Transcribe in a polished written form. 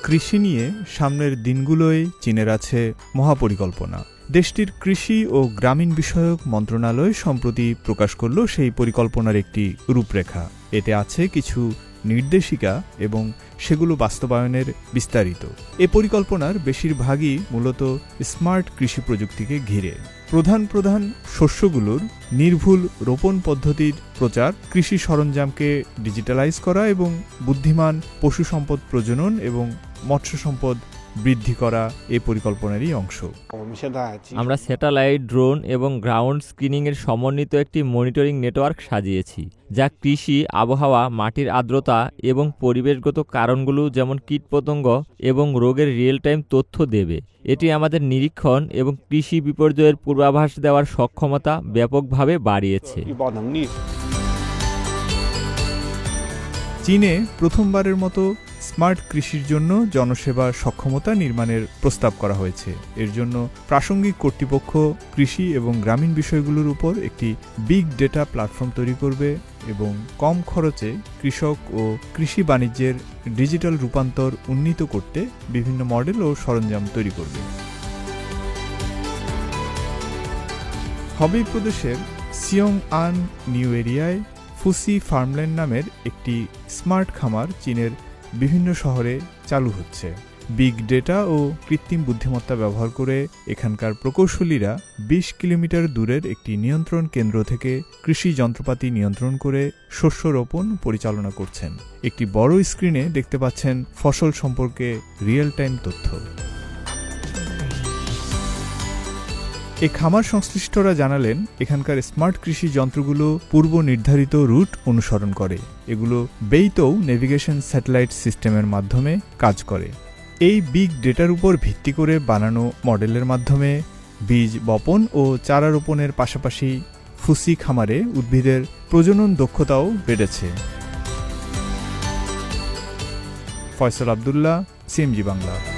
কৃষি নিয়ে সামনের দিনগুলোয় চীনের আছে মহাপরিকল্পনা। দেশটির কৃষি ও গ্রামীণ বিষয়ক মন্ত্রণালয় সম্প্রতি প্রকাশ করল সেই পরিকল্পনার একটি রূপরেখা। এতে আছে কিছু নির্দেশিকা এবং সেগুলো বাস্তবায়নের বিস্তারিত। এ পরিকল্পনার বেশিরভাগই মূলত স্মার্ট কৃষি প্রযুক্তিকে ঘিরে। প্রধান প্রধান শস্যগুলোর নির্ভুল রোপণ পদ্ধতির প্রচার, কৃষি সরঞ্জামকে ডিজিটালাইজ করা এবং বুদ্ধিমান পশু সম্পদ প্রজনন এবং মৎস্য সম্পদ বৃদ্ধি করা এই পরিকল্পনারই অংশ। আমরা স্যাটেলাইট, ড্রোন এবং গ্রাউন্ড স্ক্রিনিংয়ের সমন্বিত একটি মনিটরিং নেটওয়ার্ক সাজিয়েছি, যা কৃষি, আবহাওয়া, মাটির আর্দ্রতা এবং পরিবেশগত কারণগুলো যেমন কীটপতঙ্গ এবং রোগের রিয়েল টাইম তথ্য দেবে। এটি আমাদের নিরীক্ষণ এবং কৃষি বিপর্যয়ের পূর্বাভাস দেওয়ার সক্ষমতা ব্যাপকভাবে বাড়িয়েছে। চীনে প্রথমবারের মতো স্মার্ট কৃষির জন্য জনসেবা সক্ষমতা নির্মাণের প্রস্তাব করা হয়েছে। এর জন্য প্রাসঙ্গিক কর্তৃপক্ষ কৃষি এবং গ্রামীণ বিষয়গুলোর উপর একটি বিগ ডেটা প্ল্যাটফর্ম তৈরি করবে এবং কম খরচে কৃষক ও কৃষি বাণিজ্যের ডিজিটাল রূপান্তর উন্নীত করতে বিভিন্ন মডেল ও সরঞ্জাম তৈরি করবে। হবেই প্রদেশের সিয়ংআন নিউ এরিয়ায় ফুসি ফার্মল্যান্ড নামের একটি স্মার্ট খামার চীনের বিভিন্ন শহরে চালু হচ্ছে। বিগ ডেটা ও কৃত্রিম বুদ্ধিমত্তা ব্যবহার করে এখানকার প্রকৌশলীরা ২০ কিলোমিটার দূরের একটি নিয়ন্ত্রণ কেন্দ্র থেকে কৃষি যন্ত্রপাতি নিয়ন্ত্রণ করে শস্য রোপণ পরিচালনা করছেন। একটি বড় স্ক্রিনে দেখতে পাচ্ছেন ফসল সম্পর্কে রিয়েল টাইম তথ্য। এই খামার সংশ্লিষ্টরা জানালেন, এখানকার স্মার্ট কৃষি যন্ত্রগুলো পূর্ব নির্ধারিত রুট অনুসরণ করে। এগুলো বেইতৌ নেভিগেশন স্যাটেলাইট সিস্টেমের মাধ্যমে কাজ করে। এই বিগ ডেটার উপর ভিত্তি করে বানানো মডেলের মাধ্যমে বীজ বপন ও চারা রোপণের পাশাপাশি ফুসি খামারে উদ্ভিদের প্রজনন দক্ষতাও বেড়েছে। ফয়সাল আব্দুল্লাহ, সিএমজি বাংলা।